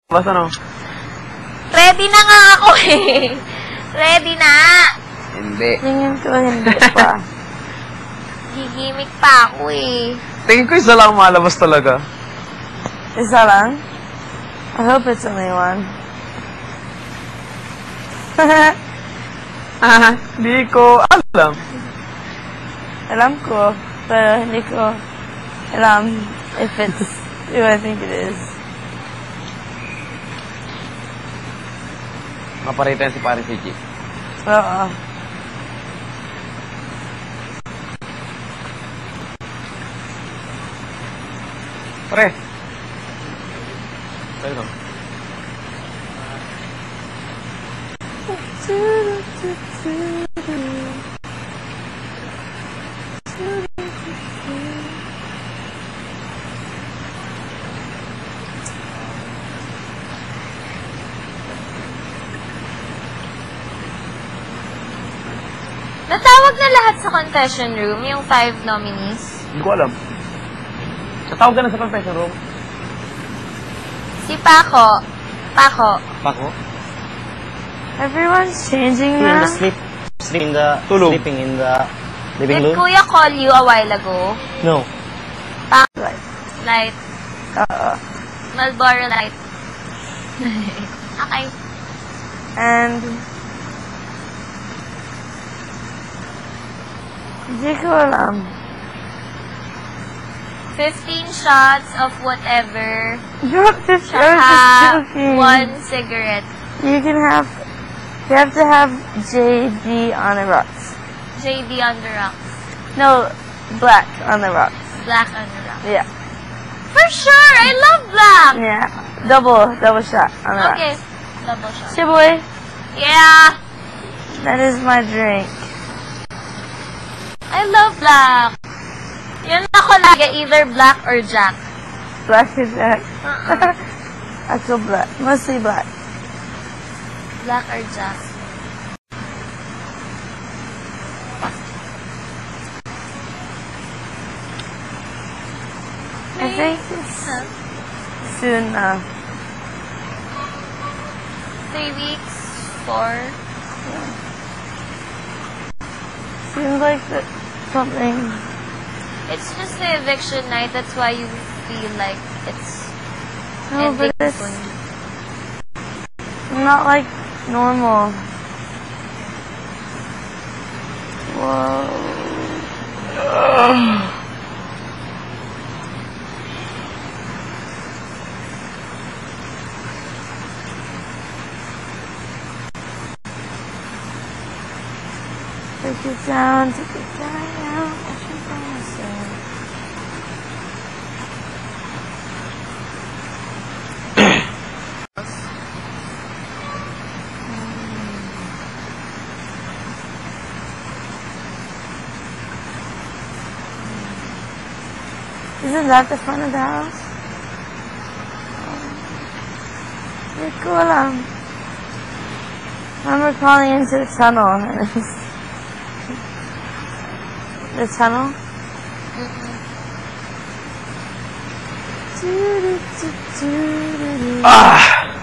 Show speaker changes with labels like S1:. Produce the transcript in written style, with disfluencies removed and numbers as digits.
S1: Basta no?
S2: Ready na nga ako eh. Ready na.
S1: Hindi.
S3: Tingin ko, hindi pa.
S2: Gigimik pa ako eh.
S1: Tingin ko isa lang malabas talaga.
S3: Isa lang? I hope it's only one.
S1: Hindi ko alam.
S3: Alam ko, pero hindi ko alam if it's who I think it is.
S1: Maparita si Paris G.
S3: Oo.
S1: Pre. Pwede ba?
S2: Natawag na lahat sa confession room, yung 5 nominees.
S1: Hindi ko alam. Tatawag ka na sa confession room.
S2: Si Paco. Paco.
S1: Pako?
S3: Everyone's changing
S4: In
S3: now.
S4: the sleeping in the
S1: Tulog.
S4: sleeping in the living
S2: Did
S4: room.
S2: Kuya call you a while ago?
S4: No.
S2: Paco. Light.
S3: Oo.
S2: Marlboro Light. Okay.
S3: And hindi ko alam.
S2: 15 shots of whatever.
S3: Drop this. I was
S2: Tsaka
S3: just joking.
S2: 1 cigarette.
S3: You have to have JD on the rocks.
S2: JD on the rocks.
S3: No, black on the rocks.
S2: Black on the rocks.
S3: Yeah.
S2: For sure! I love black!
S3: Yeah. Double shot on the rocks.
S2: Okay. Double shot.
S3: Shiboy,
S2: Yeah!
S3: that is my drink.
S2: I love black. Yan ako lagi, either black or Jack.
S3: Black is that. I feel black. Mostly black.
S2: Black or Jack.
S3: I think it's
S2: Huh?
S3: soon now.
S2: 3 weeks, 4.
S3: Seems like something.
S2: It's just the eviction night, that's why you feel like it's
S3: No, but
S2: ending
S3: it's
S2: soon.
S3: not like normal. Whoa. Take it down, take it down. I should promise it. Isn't that the front of the house? Hindi ko alam. I remember calling into the tunnel and it was the tunnel.
S1: Ah!